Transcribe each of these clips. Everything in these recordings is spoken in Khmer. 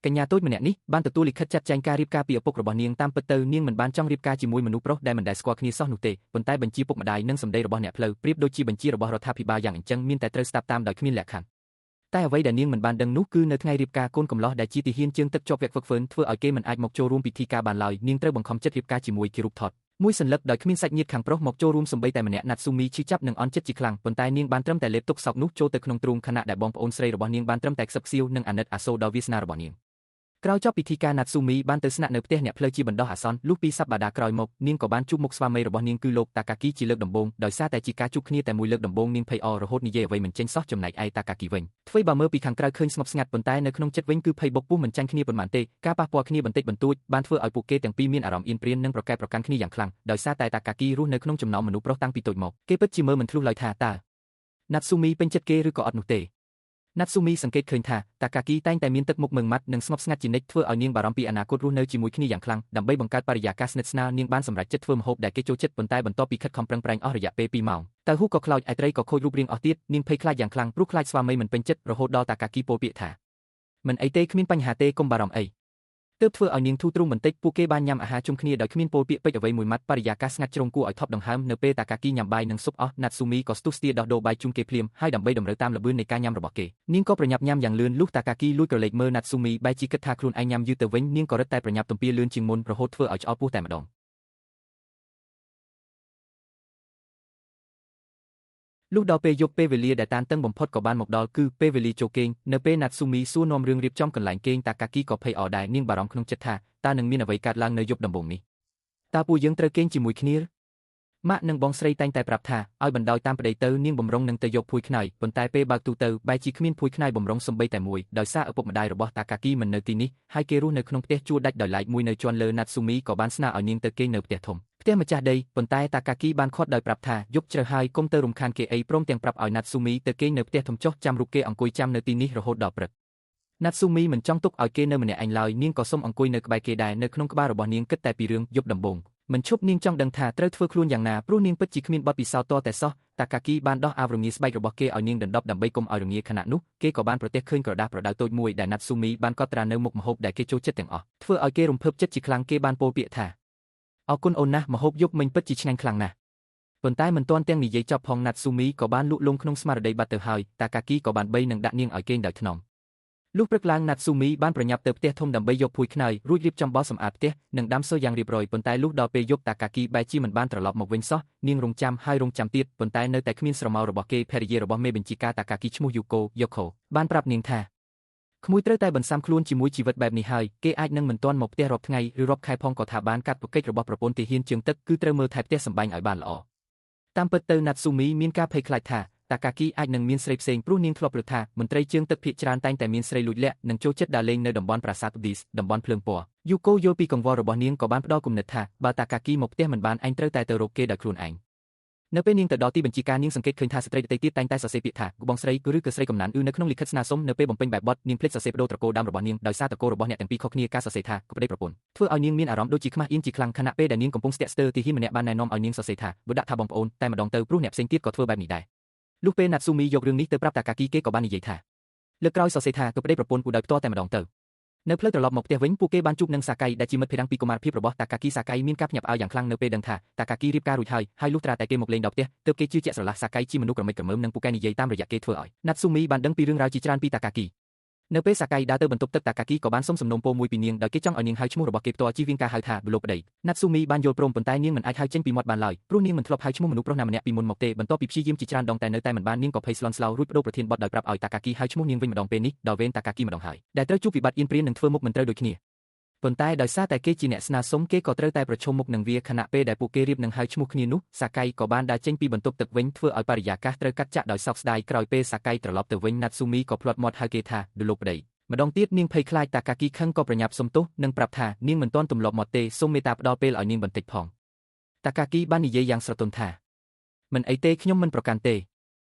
កញ្ញាតូចម្នាក់នេះបានទទួលលិខិតចាត់ចែងការរៀបការពីឪពុករបស់នាងតាមពិតទៅនាងមិនបានចង់រៀបការជាមួយមនុស្សប្រុសដែលមិនដែលស្គាល់គ្នាសោះនោះទេប៉ុន្តែបញ្ជីពុកម្ដាយនិងសម្ដីរបស់អ្នកផ្លូវប្រៀបដូចជាបញ្ជីរបស់រដ្ឋាភិបាលយ៉ាងអញ្ចឹងមានតែត្រូវស្ដាប់តាមដោយគ្មានលក្ខខណ្ឌតែអ្វីដែលនាងមិនបានដឹងនោះគឺនៅថ្ងៃរៀបការកូនកំឡោះដែលជាទាហានជើងទឹកជាប់វាក់ហ្វឹកហ្វឺនធ្វើឲ្យគេមិនអាចមកចូលរួមពិធីការបានឡើយនាងត្រូវបង្ខំចិត្តរៀបការជាមួយគេរូបថតមួយសន្លឹកដោយគ្មានសាច់ញាតិខាងប្រុសមកចូលរួមសម្បីតែម្នាក់ណាត់ស៊ូមីឈឺចាប់និងអន់ចិត្តជាខ្លាំងប៉ុន្តែនាងបានត្រឹមតែលេបទុកសោកនោះចូលទៅក្នុងទ្រូងខណៈដែលបងប្អូនស្រីរបស់នាងបានត្រឹមតែខ្សឹបខ្សៀវនិងអាណិតអាសូរដល់វាសនារបស់នាងក្រោយចប់ពិធីការណាត់ស៊ូមីបានទៅស្នាក់នៅផ្ទះអ្នកផ្លូវជាបណ្ដោះអាសន្នលុះពីសប្តាហ៍ក្រោយមកនាងក៏បានជួបមុខស្វាមីរបស់នាងគឺលោកតាកាគីជាលើកដំបូងដោយសារតែជាការជួបគ្នាតែមួយលើកដំបូងនាងភ័យអររហូតនិយាយអ្វីមិនចេញសោះចំណែកឯតាកាគីវិញធ្វើបើមើលពីខាងក្រៅឃើញស្ងប់ស្ងាត់ប៉ុន្តែនៅក្នុងចិត្តវិញគឺភ័យបុកពុះមិនចាញ់គ្នាប៉ុន្មានទេការប៉ះពាល់គ្នាបន្តិចបន្តួចបានធ្វើឲ្យពួកគេទាំងពីរមានអារម្មណ៍អៀនព្រាននិងប្រកែកប្រកាន់គ្នាយ៉ាងខ្លាំងដោយសារតែតាកាគីរស់នៅក្នុងចំណោមមនុស្សប្រុសតាំងពីតូចមកគេពិតជាមើលមិនធ្លុះឡើយថាតើណាត់ស៊ូមីពេញចិត្តគេឬក៏អត់នោះទេណាត់ស៊ូមីសង្កេតឃើញថាតាកាគីតែងតែមានទឹកមុខម៉ឺងម៉ាត់និងស្ងប់ស្ងាត់ជានិច្ចធ្វើឲ្យនាងបារម្ភពីអនាគតរស់នៅជាមួយគ្នាយ៉ាងខ្លាំងដើម្បីបង្កើតបរិយាកាសស្និទ្ធស្នាលនាងបានសម្រេចចិត្តធ្វើម្ហូបដែលគេចូលចិត្តប៉ុន្តែបន្ទាប់ពីខិតខំប្រឹងប្រែងអស់រយៈពេល2ម៉ោងតើហ៊ូក៏ខ្លោចឯត្រីក៏ខូចរូបរាងអស់ទៀតនាងភ័យខ្លាចយ៉ាងខ្លាំងព្រោះខ្លាចស្វាមីមិនពេញចិត្តរហូតដល់តាកាគីពោលពាក្យថាមិនអីទេគ្មានបញ្ហាទេកុំបារម្ភអីទើបធ្វើឲ្យនាងធូរទ្រូងបន្តិចពួកគេបានញ៉ាំអាហារជុំគ្នាដោយគ្មានពោលពាក្យពេចន៍អ្វីមួយម៉ាត់បរិយាកាសស្ងាត់ជ្រុងគួរឲ្យថប់ដង្ហើមនៅពេលតាកាគីញ៉ាំបាយនិងស៊ុបអស់ណាត់ស៊ូមីក៏ស្ទុះស្ទាដោះដូរបាយជូនគេភ្លាមហើយដើម្បីតម្រូវតាមល្បឿននៃការញ៉ាំរបស់គេនាងក៏ប្រញាប់ញ៉ាំយ៉ាងលឿនលុះតាកាគីលួចក្រឡេកមើលណាត់ស៊ូមីបែរជាគិតថាខ្លួនឯងញ៉ាំយឺតទៅវិញនាងក៏រឹតតែប្រញាប់ទំពាលឿនជាងមុនរហូតធ្វើឲ្យឆ្អល់ពោះតែម្ដងលុះដល់ពេលយប់ពេលវេលាដែលតានតឹងបំផុតក៏បានមកដល់គឺពេលវេលាចូលគេងនៅពេលណាត់ស៊ូមីសួរនាំរឿងរៀបចំកន្លែងគេងតាកាគីក៏ភ័យអរដែរនាងបារម្ភក្នុងចិត្តថាតើនឹងមានអ្វីកើតឡើងនៅយប់ដំបូងនេះតើពួកយើងត្រូវគេងជាមួយគ្នាម៉ាក់និងបងស្រីតែងតែប្រាប់ថាឲ្យបណ្ដោយតាមប្តីទៅនាងបំរុងនឹងទៅយកភួយខ្នើយប៉ុន្តែពេលបើកទូទៅបែរជាគ្មានភួយខ្នើយបំរុងសំបីតែមួយដោយសារឪពុកម្ដាយរបស់តាកាគីមិននៅទីនេះហើយគេរស់នៅក្នុងផ្ទះជួលដាច់ដោយឡែកមួយនៅជាន់លើណាត់ស៊ូមីក៏បានស្នើឲ្យនាងទៅគេងនៅផ្ទះធំផ្ទះម្ចាស់ដីប៉ុន្តែតាកាគីបានខាត់ដោយប្រាប់ថាយប់ជ្រៅហើយកុំទៅរំខានគេអីព្រមទាំងប្រាប់ឲ្យណាត់ស៊ូមីទៅគេងនៅផ្ទះធំចុះចាំរូបគេអង្គុយចាំនៅទីនេះរហូតដល់ព្រឹកណាត់ស៊ូមីមិនចង់ទុកឲ្យគេនៅម្នាក់ឯងឡើយនាងក៏សុំអង្គុយនៅក្បែរគេដែរនៅក្នុងក្បាលរបស់នាងគិតតែពីរឿងយប់ដំបូងមិនឈប់នាងចង់ដឹងថាត្រូវធ្វើខ្លួនយ៉ាងណាព្រោះនាងពិតជាគ្មានបទពិសោធន៍តតែសោះតាកាគីបានដោះអាវរងាស្បែករបស់គេឲ្យនាងដណ្ដប់ដើម្បីកុំឲ្យរងាខណៈនោះគេក៏បានប្រទះឃើញក្រដាសប្រដៅតូចមួយដែលណាត់ស៊ូមីបានកត់ត្រានៅមុខម្ហូបដែលគេចូលចិត្តទាំងអស់ធ្វើឲ្យគេរំភើបចិត្តជាខ្លាំងគេបានពោលពាក្យថាអរគុណអូនណាស់ម្ហូបយប់មិញពិតជាឆ្ងាញ់ខ្លាំងណាស់ប៉ុន្តែមិនទាន់ទាំងនិយាយចប់ផងណាត់ស៊ូមីក៏បានលក់លង់ក្នុងស្មារតីបាត់ទៅហើយតាកាគីក៏បានបីនឹងដាក់នាងឲ្យគេងដោយថ្នមលុះព្រឹកឡើងណាត់ស៊ូមីបានប្រញាប់ទៅផ្ទះធំដើម្បីយកភួយខ្នើយរួចរៀបចំបោសសម្អាតផ្ទះនិងដាំសូយ៉ាងរៀបរយប៉ុន្តែលុះដល់ពេលយប់តាកាគីបែរជាមិនបានត្រឡប់មកវិញសោះនាងរងចាំហើយរងចាំទៀតប៉ុន្តែនៅតែគ្មានស្រមោលរបស់គេភរិយារបស់មេបញ្ជាការតាកាគីឈ្មោះយូកូយ៉ូខូបានប្រាប់នាងថាក្មួយត្រូវតែបន្សាំខ្លួនជាមួយជីវិតបែបនេះហើយគេអាចនឹងមិនទាន់មកផ្ទះរាប់ថ្ងៃឬរាប់ខែផងក៏ថាបានកាត់ប្រកិច្ចរបស់ប្រពន្ធទាហានជើងទឹកគឺត្រូវមើលថែផ្ទះសម្បែងឲ្យបានល្អតាមពិតទៅណាត់ស៊ូមីមានការភ័យខ្លាចថាតាកាគីអាចនឹងមានស្រីផ្សេងព្រោះនាងធ្លាប់ឮថាមន្ត្រីជើងទឹកភាគច្រើនតែងតែមានស្រីលួចលាក់និងចូលចិត្តដើរលេងនៅតំបន់ប្រាសាទឌីសតំបន់ភ្លើងពណ៌យូកូយល់ពីកង្វល់របស់នាងក៏បានផ្ដល់គំនិតថាបើតាកាគីមកផ្ទះមិនបានឯងត្រូវតែទៅរកគេដោយខ្លួនឯងនៅពេលនាងទៅដល់ទីបញ្ជាការនាងសង្កេតឃើញថាស្ត្រីដទៃទៀតតែងតែសរសេរពាក្យថាបងស្រីឬក៏ស្រីកំណាននៅក្នុងលិខិតស្នើសុំនៅពេលបំពេញបែបបទនាងភ្លេចសរសេរបដូរត្រកូលដើមរបស់នាងដោយសារត្រកូលរបស់អ្នកទាំងពីរខុសគ្នាការសរសេរថាកប្តីប្រពន្ធធ្វើឲ្យនាងមានអារម្មណ៍ដូចជាខ្មាស់អៀនជាខ្លាំងខណៈពេលដែលនាងកំពុងស្ទាក់ស្ទើរទាហានម្នាក់បានណែនាំឲ្យនាងសរសេរថាបើដាក់ថាបងប្អូនតែម្ដងទៅព្រោះអ្នកផ្សេងទៀតក៏ធ្វើបែបនេះដែរលុះពេលណាត់ស៊ូមីយករឿងនេះទៅប្រាប់តាកាគីគេក៏បាននិយាយថាលើកក្រោយសរសេរថាកប្តីប្រពន្ធគូដោយផ្ទាល់តែម្ដងទៅនៅផ្លូវត្រឡប់មកផ្ទះវិញពួកគេបានជួបនឹងសាកៃដែលជាមិត្តភក្តិពីកុមារភាពរបស់តាកាគីសាកៃមានការភ្ញាក់ផ្អើលយ៉ាងខ្លាំងនៅពេលដឹងថាតាកាគីរៀបការរួចហើយលុះត្រាតែគេមកលេងដល់ផ្ទះទើបគេជឿជាក់ស្រឡះសាកៃជាមនុស្សក្រមិចក្រមើមនិងពូកែនិយាយតាមរយៈគេធ្វើឲ្យណាត់ស៊ូមីបានដឹងពីរឿងរ៉ាវជាច្រើនពីតាកាគីនៅពេលសាកៃដើរទៅបន្ទប់ទឹកតាកាគីក៏បានសុំសំណូមពរមួយពីនាងដោយគេចង់ឲ្យនាងហៅឈ្មោះរបស់គេផ្ទាល់ជៀសវាងការហៅថាលោកប្តីណាត់ស៊ូមីបានយល់ព្រមប៉ុន្តែនាងមិនអាចហៅចេញពីមាត់បានឡើយព្រោះនាងមិនធ្លាប់ហៅឈ្មោះមនុស្សប្រុសណាម្នាក់ពីមុនមកទេបន្ទាប់ពីព្យាយាមជាច្រើនដងតែនៅតែមិនបាននាងក៏ភ័យស្លន់ស្លោរួចបដូរប្រធានបទដោយប្រាប់ឲ្យតាកាគីហៅឈ្មោះនាងវិញម្ដងពេលនេះដល់វេនតាកាគីម្ដងហើយដែលត្រូវជួបវិបត្តិអៀនព្រាននិងធ្វើមុខមិនត្រូវដូចគ្នាប៉ុន្តែដោយសារតែគេជាអ្នកស្នើសុំគេក៏ត្រូវតែប្រឈមមុខនឹងវាខណៈពេលដែលពួកគេរៀបនឹងហៅឈ្មោះគ្នានោះសាកៃក៏បានដើរចេញពីបន្ទប់ទឹកវិញធ្វើឲ្យបរិយាកាសត្រូវកាត់ចាក់ដោយសោកស្ដាយក្រោយពេលសាកៃត្រឡប់ទៅវិញណាត់ស៊ូមីក៏ភ្លាត់មាត់ហៅគេថាលោកប្តីម្ដងទៀតនាងភ័យខ្លាចតាកាគីខឹងក៏ប្រញាប់សុំទោសនិងប្រាប់ថានាងមិនទាន់ទម្លាប់មកទេសូមមេត្តាផ្ដល់ពេលឲ្យនាងបន្តិចផងតាកាគីបាននិយាយយ៉ាងស្រទន់ថាមិនអីទេខ្ញុំមិនប្រកាន់ទ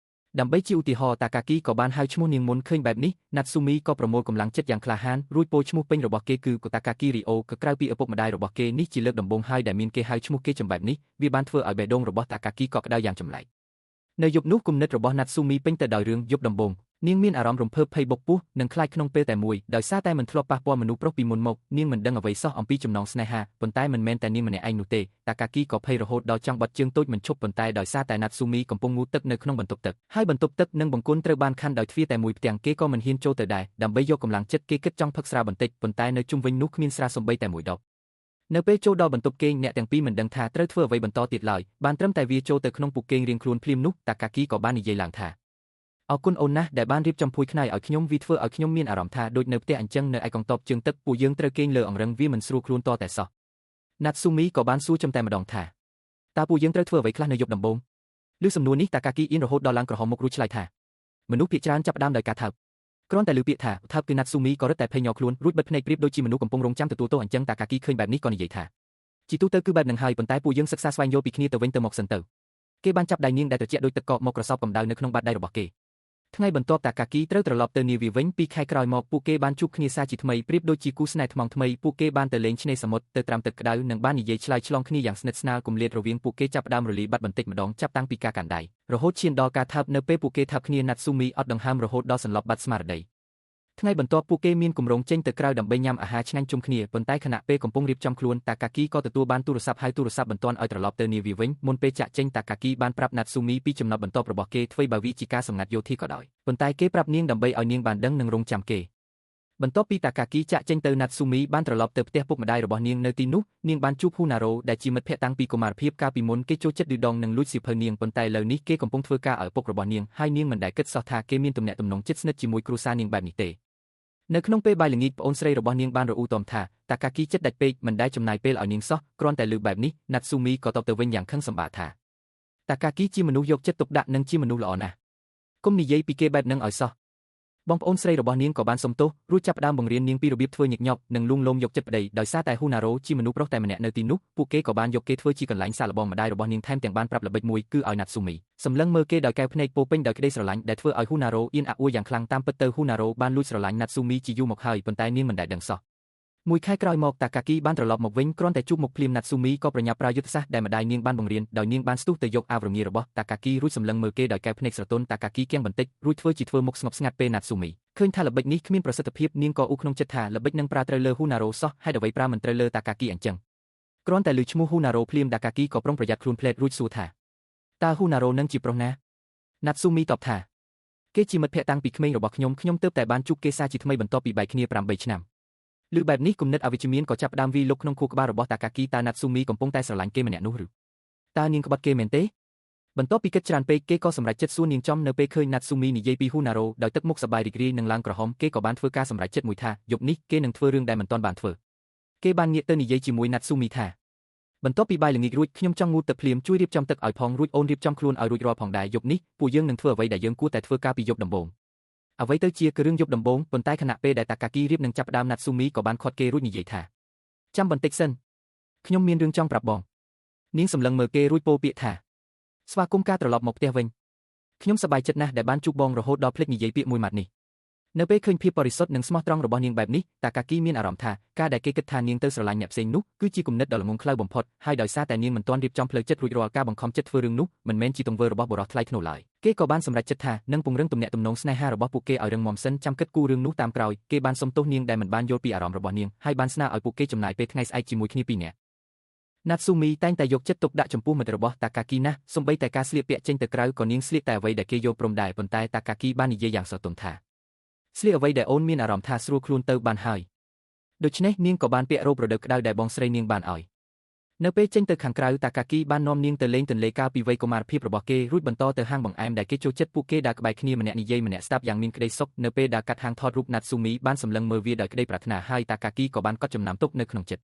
េដើម្បីជាឧទាហរណ៍តាកាគីក៏បានហៅឈ្មោះនាងមុនឃើញបែបនេះណាត់ស៊ូមីក៏ប្រមូលកម្លាំងចិត្តយ៉ាងក្លាហានរួចពោលឈ្មោះពេញរបស់គេគឺតាកាគីរីអូក៏ក្រៅពីឪពុកម្ដាយរបស់គេនេះជាលើកដំបូងហើយដែលមានគេហៅឈ្មោះគេចំបែបនេះវាបានធ្វើឲ្យបេះដូងរបស់តាកាគីកក់ក្ដៅយ៉ាងចម្លែកនៅយប់នោះគំនិតរបស់ណាត់ស៊ូមីពេញទៅដោយរឿងយប់ដំបូង នាងមានអារម្មណ៍រំភើបភ័យបុកពោះនិងខ្លាចក្នុងពេលតែមួយដោយសារតែមិនធ្លាប់ប៉ះពាល់មនុស្សប្រុសពីមុនមកនាងមិនដឹងអ្វីសោះអំពីចំណងស្នេហាប៉ុន្តែមិនមែនតែនាងម្នាក់ឯងនោះទេតាកាគីក៏ភ័យរហូតដល់ចង់បត់ជើងតូចមិនឈប់ប៉ុន្តែដោយសារតែណាត់ស៊ូមីកំពុងងូតទឹកនៅក្នុងបន្ទប់ទឹកហើយបន្ទប់ទឹកនិងបង្គន់ត្រូវបានខណ្ឌដោយទ្វារតែមួយផ្ទាំងគេក៏មិនហ៊ានចូលទៅដែរដើម្បីយកកម្លាំងចិត្តគេគិតចង់ផឹកស្រាបន្តិចប៉ុន្តែនៅជុំវិញនោះគ្មានស្រាសំបីតែមួយដបនៅពេលចូលដល់បន្ទប់គេងអ្នកទាំងពីរមិនដឹងថាត្រូវធ្វើអ្វីបន្តទៀតឡើយបានត្រឹមតែវាចូលទៅក្នុងពុកគេងរៀងខ្លួនភ្លាមនោះតាកាគីក៏បាននិយាយឡើងថាអរគុណអូនណាស់ដែលបានរៀបចំភួយខ្នើយឲ្យខ្ញុំវាធ្វើឲ្យខ្ញុំមានអារម្មណ៍ថាដូចនៅផ្ទះអញ្ចឹងនៅឯកន្ទប់ជើងទឹកពួកយើងត្រូវគេងលើអង្រឹងវាមិនស្រួលខ្លួនតតែសោះណាត់ស៊ូមីក៏បានសួរចំតែម្ដងថាតើពួកយើងត្រូវធ្វើអ្វីខ្លះនៅយប់ដំបូងឮសំណួរនេះតាកាគីអៀនរហូតដល់ឡើងក្រហមមុខរួចឆ្លើយថាមនុស្សភាគច្រើនចាប់ផ្ដើមដោយការថើបគ្រាន់តែឮពាក្យថាថើបគឺណាត់ស៊ូមីក៏រឹតតែភ័យញ័រខ្លួនរួចបិទភ្នែកប្រៀបដូចជាមនុស្សកំពុងរងចាំទទួលទោសអញ្ចឹងតាកាគីឃើញបែបនេះក៏និយាយថាជីទូទៅគឺបែបនឹងហើយប៉ុន្តែពួកយើងសិក្សាស្វែងយល់ពីគ្នាទៅវិញទៅមកសិនទៅគេបានចាប់ដៃនាងដែលត្រជាក់ដូចទឹកកកមកក្រសោបកម្ដៅនៅក្នុងបាតដៃរបស់គេថ្ងៃបន្ទាប់តាកាគីត្រូវត្រឡប់ទៅនាវាវិញ2ខែក្រោយមកពួកគេបានជួបគ្នាសាជាថ្មីប្រៀបដូចជាគូស្នេហ៍ថ្មងថ្មីពួកគេបានទៅលេងឆ្នេរសមុទ្រទៅត្រាំទឹកក្តៅនិងបាននិយាយឆ្លើយឆ្លងគ្នាយ៉ាងស្និទ្ធស្នាលគម្លាតរវាងពួកគេចាប់ផ្ដើមរលាយបាត់បន្តិចម្ដងចាប់តាំងពីការកាន់ដៃរហូតឈានដល់ការថើបនៅពេលពួកគេថើបគ្នាណាត់ស៊ូមីអត់ដង្ហើមរហូតដល់សន្លប់បាត់ស្មារតីថ្ងៃបន្ទាប់ពួកគេមានគម្រោងចេញទៅក្រៅដើម្បីញ៉ាំអាហារឆ្ងាញ់ជុំគ្នាប៉ុន្តែខណៈពេលកំពុងរៀបចំខ្លួនតាកាគីក៏ទទួលបានទូរស័ព្ទហើយទូរស័ព្ទមិនទាន់ឲ្យត្រឡប់ទៅនាវាវិញមុនពេលចាក់ចេញតាកាគីបានប្រាប់ណាត់ស៊ូមីពីចំណុចបន្ទាប់របស់គេធ្វើបើវាជាការសម្ងាត់យោធាក៏ដោយប៉ុន្តែគេប្រាប់នាងដើម្បីឲ្យនាងបានដឹងនិងរងចាំគេបន្ទាប់ពីតាកាគីចាក់ចេញទៅណាត់ស៊ូមីបានត្រឡប់ទៅផ្ទះពុកម្ដាយរបស់នាងនៅទីនោះនាងបានជួបហ៊ូណារ៉ូដែលជាមិត្តភក្តិតាំងពីកុមារភាពកាលពីមុនគេចូលចិត្តឌឺដងនិងលួចសៀវភៅនាងប៉ុន្តែឥឡូវនេះគេកំពុងធ្វើការឲ្យឪពុករបស់នាងហើយនាងមិនដែលគិតសោះថាគេមានទំនាក់ទំនងជិតស្និទ្ធជាមួយគ្រួសារនាងបែបនេះទេនៅក្នុងពេលបាយល្ងាចប្អូនស្រីរបស់នាងបានរអ៊ូតមថាតាកាគីចិត្តដាច់ពេកមិនដែលចំណាយពេលឲ្យនាងសោះគ្រាន់តែឮបែបនេះណាត់ស៊ូមីក៏តបទៅវិញយ៉ាងខឹងសម្បារថាតាកាគីជាមនុស្សយកចិត្តទុកដាក់និងជាមនុស្សល្អណាស់កុំនិយាយពីគេបែបហ្នឹងឲ្យសោះបងប្អូនស្រីរបស់នាងក៏បានសុំទោសរួចចាប់ផ្ដើមបង្រៀននាងពីរបៀបធ្វើញឹកញាប់និងលួងលោមយកចិត្តប្តីដោយសារតែហ៊ូណារ៉ូជាមនុស្សប្រុសតែម្នាក់នៅទីនោះពួកគេក៏បានយកគេធ្វើជាកន្លែងសាកល្បងម្ដាយរបស់នាងថែមទាំងបានប្រាប់ល្បិចមួយគឺឲ្យណាត់ស៊ូមីសម្លឹងមើលគេដោយកែវភ្នែកពោពេញដោយក្តីស្រឡាញ់ដែលធ្វើឲ្យហ៊ូណារ៉ូអៀនអាអួរយ៉ាងខ្លាំងតាមពិតទៅហ៊ូណារ៉ូបានលួចស្រឡាញ់ណាត់ស៊ូមីជាយូរមកហើយប៉ុន្តែនាងមិនដែលដឹងសោះមួយខែក្រោយមកតាកាគីបានត្រឡប់មកវិញគ្រាន់តែជួបមុខភ្លាមណាត់ស៊ូមីក៏ប្រញាប់ប្រើយុទ្ធសាស្ត្រដែលម្ដាយនាងបានបង្រៀនដោយនាងបានស្ទុះទៅយកអាវរងារបស់តាកាគីរួចសម្លឹងមើលគេដោយកែវភ្នែកស្រទន់តាកាគីគៀងបន្តិចរួចធ្វើជាធ្វើមុខស្ងប់ស្ងាត់ពេលណាត់ស៊ូមីឃើញថាល្បិចនេះគ្មានប្រសិទ្ធភាពនាងក៏អ៊ូក្នុងចិត្តថាល្បិចនឹងប្រើត្រូវលើហ៊ូណារ៉ូសោះហេតុអ្វីប្រើមិនត្រូវលើតាកាគីអញ្ចឹងគ្រាន់តែឮឈ្មោះហ៊ូណារ៉ូភ្លាមតាកាគីក៏ប្រុងប្រយ័ត្នខ្លួនភ្លែតរួចសួរថាតើហ៊ូណារ៉ូនឹងជាប្រុសណាណាត់ស៊ូមីតបថាគេជាមិត្តភក្តិតាំងពីក្មេងរបស់ខ្ញុំទើបតែបានជួបគេសាជាថ្មីបន្ទាប់ពីបែកគ្នា8ឆ្នាំឮបែបនេះគំនិតអវិជ្ជមានក៏ចាប់ផ្ដើមវាយលុកក្នុងខួរក្បាលរបស់តាកាគីតើណាត់ស៊ូមីកំពុងតែស្រឡាញ់គេម្នាក់នោះឬតើនាងក្បត់គេមែនទេបន្ទាប់ពីគិតច្រើនពេកគេក៏សម្រេចចិត្តសួរនាងចំនៅពេលឃើញណាត់ស៊ូមីនិយាយពីហ៊ូណារ៉ូដោយទឹកមុខសប្បាយរីករាយនិងឡើងក្រហមគេក៏បានធ្វើការសម្រេចចិត្តមួយថាយប់នេះគេនឹងធ្វើរឿងដែលមិនទាន់បានធ្វើគេបានងាកទៅនិយាយជាមួយណាត់ស៊ូមីថាបន្ទាប់ពីបាយល្ងាចរួចខ្ញុំចង់ងូតទឹកភ្លាមជួយរៀបចំទឹកឲ្យផងរួចអូនរៀបចំខ្លួនឲ្យរួចរាល់ផងដែរយប់នេះពួកយើងនឹងធ្វើអ្វីដែលយើងគួរតែធ្វើការពីយប់ដំបូងអ្វីទៅជារឿងយប់ដំបូងប៉ុន្តែខណៈពេលដែលតាកាគីរៀបនឹងចាប់ផ្ដើមណាត់ស៊ូមីក៏បានខាត់គេរួចនិយាយថាចាំបន្តិចសិនខ្ញុំមានរឿងចង់ប្រាប់បងនាងសម្លឹងមើលគេរួចពោលពាក្យថាស្វាគមន៍ការត្រឡប់មកផ្ទះវិញខ្ញុំសប្បាយចិត្តណាស់ដែលបានជួបបងរហូតដល់ភ្លេចនិយាយពាក្យមួយម៉ាត់នេះនៅពេលឃើញភាពបរិសុទ្ធនិងស្មោះត្រង់របស់នាងបែបនេះតាកាគីមានអារម្មណ៍ថាការដែលគេគិតថានាងទៅស្រឡាញ់អ្នកផ្សេងនោះគឺជាគំនិតដ៏ល្ងង់ខ្លៅបំផុតហើយដោយសារតែនាងមិនទាន់រៀបចំផ្លូវចិត្តរួចរាល់ការបង្ខំចិត្តធ្វើរឿងនោះមិនមែនជាទង្វើរបស់បុរសថ្លៃថ្នូរឡើយគេក៏បានសម្រេចចិត្តថានឹងពង្រឹងទំនាក់ទំនងស្នេហារបស់ពួកគេឲ្យរឹងមាំសិនចាំគិតគូររឿងនោះតាមក្រោយគេបានសុំទោសនាងដែលមិនបានយល់ពីអារម្មណ៍របស់នាងហើយបានស្នើឲ្យពួកគេចំណាយពេលថ្ងៃស្អែកជាមួយគ្នាពីរនាក់ណាត់ស៊ូមីតែងតែយកចិត្តទុកដាក់ចំពោះមិត្តរបស់តាកាគីណាស់សូម្បីតែការស្លៀកពាក់ចេញទៅក្រៅក៏នាងស្លៀកតែអ្វីដែលគេយល់ព្រមដែរប៉ុន្តែតាកាគីបាននិយាយយ៉ាងស្រទន់ថាស្លៀកអ្វីដែលអូនមានអារម្មណ៍ថាស្រួលខ្លួនទៅបានហើយដូច្នេះនាងក៏បានពាក់រ៉ូបរដូវក្តៅដែលបងស្រីនាងបានឲ្យនៅពេលចេញទៅខាងក្រៅតាកាគីបាននាំនាងទៅលេងទន្លេកាលពីវ័យកុមារភាពរបស់គេរួចបន្តទៅហាងបង្អែមដែលគេចូលចិត្តពួកគេដើរក្បែរគ្នាម្នាក់និយាយម្នាក់ស្ដាប់យ៉ាងមានក្តីសុខនៅពេលដើរកាត់ហាងថតរូបណាត់ស៊ូមីបានសម្លឹងមើលវាដោយក្តីប្រាថ្នាហើយតាកាគីក៏បានកត់ចំណាំទុកនៅក្នុងចិត្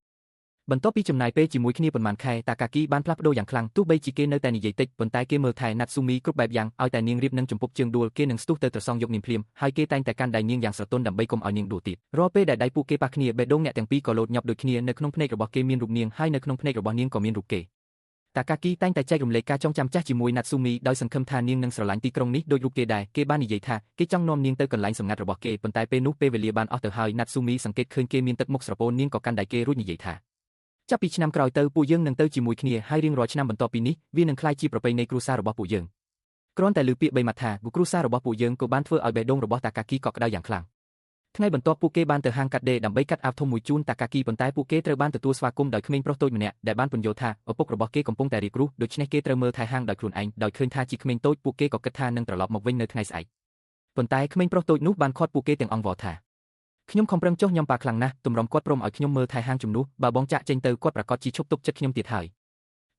តបន្ទាប់ពីចំណាយពេលជាមួយគ្នាប៉ុន្មានខែតាកាគីបានផ្លាស់ប្ដូរយ៉ាងខ្លាំងទោះបីជាគេនៅតែនិយាយតិចប៉ុន្តែគេមើលថែណាត់ស៊ូមីគ្រប់បែបយ៉ាងឲ្យតែនាងរៀបនឹងចំពុកជើងដួលគេនឹងស្ទុះទៅត្រសងយកនាងភ្លាមហើយគេតែងតែកាន់ដៃនាងយ៉ាងស្រទន់ដើម្បីកុំឲ្យនាងដួលទៀតរាល់ពេលដែលដៃពួកគេប៉ះគ្នាបេះដូងអ្នកទាំងពីរក៏លោតញាប់ដូចគ្នានៅក្នុងភ្នែករបស់គេមានរូបនាងហើយនៅក្នុងភ្នែករបស់នាងក៏មានរូបគេតាកាគីតែងតែចែករំលែកការចងចាំចាស់ជាមួយណាត់ស៊ូមីដោយសង្ឃឹមថានាងនឹងស្រឡាញ់ទីក្រុងនេះដូចរូបគេដែរគេបាននិយាយថាគេចង់នាំនាងទៅកន្លែងសម្ងាត់របស់គេប៉ុន្តែពេលនោះពេលវេលាបានអស់ទៅហើយណាត់ស៊ូមីសង្កេតឃើញគេមានទឹកមុខស្រពោននាងក៏កាន់ដៃគេរួចនិយាយថាចាប់ពីឆ្នាំក្រោយទៅពួកយើងនឹងទៅជាមួយគ្នាហើយរៀងរាល់ឆ្នាំបន្ទាប់ពីនេះវានឹងក្លាយជាប្រពៃណីគ្រួសាររបស់ពួកយើង គ្រាន់តែឮពាក្យបីម៉ាត់ថាគូគ្រួសាររបស់ពួកយើងក៏បានធ្វើឲ្យបេះដូងរបស់តាកាគីកក់ក្ដៅយ៉ាងខ្លាំងថ្ងៃបន្ទាប់ពួកគេបានទៅហាងកាត់ដេរដើម្បីកាត់អាវធំមួយជូនតាកាគីប៉ុន្តែពួកគេត្រូវបានទទួលស្វាគមន៍ដោយក្មេងប្រុសតូចម្នាក់ដែលបានពន្យល់ថាឪពុករបស់គេកំពុងតែរៀបគ្រោះដូច្នេះគេត្រូវមើលថែហាងដោយខ្លួនឯងដោយឃើញថាជាក្មេងតូចពួកគេក៏គិតថានឹងត្រឡប់មកវិញនៅថ្ងៃស្អែកប៉ុន្តែក្មេងប្រុសតូចនោះបានខាត់ពួកគេទាំងអង្វរថាខ្ញុំខំប្រឹងចុះញ៉ាំប៉ាខ្លាំងណាស់ទម្រាំគាត់ព្រមឲ្យខ្ញុំមើលថែហាងជំនួសបើបងចាក់ចេញទៅគាត់ប្រកាសជាឈប់ទុកចិត្តខ្ញុំទៀតហើយ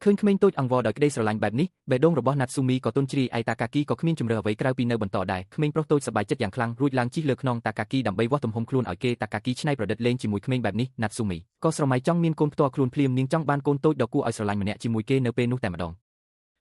ឃើញក្មេងតូចអង្វរដោយក្តីស្រឡាញ់បែបនេះបេះដូងរបស់ណាត់ស៊ូមីក៏ទន់ជ្រាយឯតាកាគីក៏គ្មានជំរឿអ្វីក្រៅពីនៅបន្តដែរក្មេងប្រុសតូចសប្បាយចិត្តយ៉ាងខ្លាំងរួចឡើងជិះលើខ្នងតាកាគីដើម្បីវាស់ទំហំខ្លួនឲ្យគេតាកាគីច្នៃប្រឌិតលេងជាមួយក្មេងបែបនេះណាត់ស៊ូមីក៏ស្រមៃចង់មានកូនផ្ទាល់ខ្លួនភ្លាមនាងចង់បានកូនតូចដ៏គួរឲ្យស្រឡាញ់ម្នាក់ជាមួយគេនៅពេលនោះតែម្ដង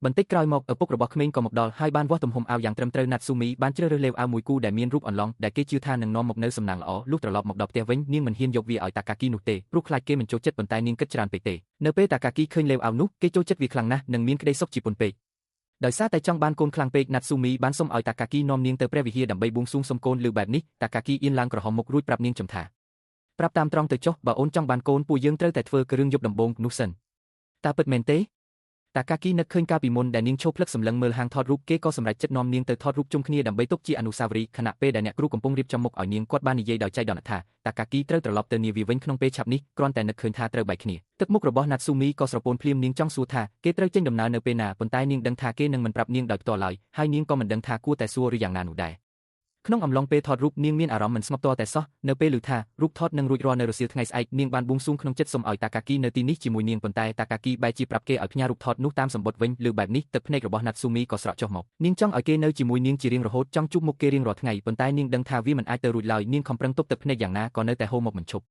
បន្តិចក្រោយមកឪពុករបស់ក្មេងក៏មកដល់ហើយបានវាស់ទំហំអាវយ៉ាងត្រឹមត្រូវណាត់ស៊ូមីបានជ្រើសរើសលេវអាវមួយគូដែលមានរូបអន្លង់ដែលគេជឿថានឹងនាំមកនូវសំណាងល្អលុះត្រឡប់មកដល់ផ្ទះវិញនាងមិនហ៊ានយកវាឲ្យតាកាគីនោះទេព្រោះខ្លាចគេមិនចូលចិត្តប៉ុន្តែនាងគិតច្រើនពេកទេនៅពេលតាកាគីឃើញលេវអាវនោះគេចូលចិត្តវាខ្លាំងណាស់និងមានក្តីសុខជាពន់ពេកដោយសារតែចង់បានកូនខ្លាំងពេកណាត់ស៊ូមីបានសុំឲ្យតាកាគីនាំនាងទៅព្រះវិហារដើម្បីបួងសួងសុំកូនលើបែបនេះតាកាគីអៀនឡើងក្រហមមុខរួចប្រាប់នាងចំថាប្រាប់តាមត្រង់ទៅចុះបើអូនចង់បានកូនពួកយើងត្រូវតែធ្វើគ្រឿងយប់ដំបូងនោះសិនតើពិតមែនទេតាកាគីនឹកឃើញកាលពីមុនដែលនាងឈប់ភ្លឹកសម្លឹងមើលហាងថតរូបគេក៏សម្រេចចិត្តនាំនាងទៅថតរូបជុំគ្នាដើម្បីទុកជាអនុស្សាវរីយ៍ខណៈពេលដែលអ្នកគ្រូកំពុងរៀបចំមុខឲ្យនាងគាត់បាននិយាយដោយចៃដន្យថាតាកាគីត្រូវត្រឡប់ទៅនាវាវិញក្នុងពេលឆាប់នេះគ្រាន់តែនឹកឃើញថាត្រូវបែកគ្នាទឹកមុខរបស់ណាត់ស៊ូមីក៏ស្រពោនភ្លាមនាងចង់សួរថាគេត្រូវចេញដំណើរនៅពេលណាប៉ុន្តែនាងដឹងថាគេនឹងមិនប្រាប់នាងដោយផ្ទាល់ឡើយហើយនាងក៏មិនដឹងថាគួរតែសួរឬយ៉ាងណានោះដែរក្នុងអំឡុងពេលថតរូបនាងមានអារម្មណ៍មិនស្ងប់ទាល់តែសោះនៅពេលឮថារូបថតនឹងរួចរាល់នៅរសៀលថ្ងៃស្អែកនាងបានបួងសួងក្នុងចិត្តសុំឲ្យតាកាគីនៅទីនេះជាមួយនាងប៉ុន្តែតាកាគីបែរជាប្រាប់គេឲ្យផ្ញើរូបថតនោះតាមសម្បត្តិវិញលើបែបនេះទឹកភ្នែករបស់ណាត់ស៊ូមីក៏ស្រក់ចុះមកនាងចង់ឲ្យគេនៅជាមួយនាងជារៀងរហូតចង់ជួបមុខគេរៀងរាល់ថ្ងៃប៉ុន្តែនាងដឹងថាវាមិនអាចទៅរួចឡើយនាងខំប្រឹងទប់ទឹកភ្នែកយ៉ាងណាក៏នៅតែហូរមកមិនឈប់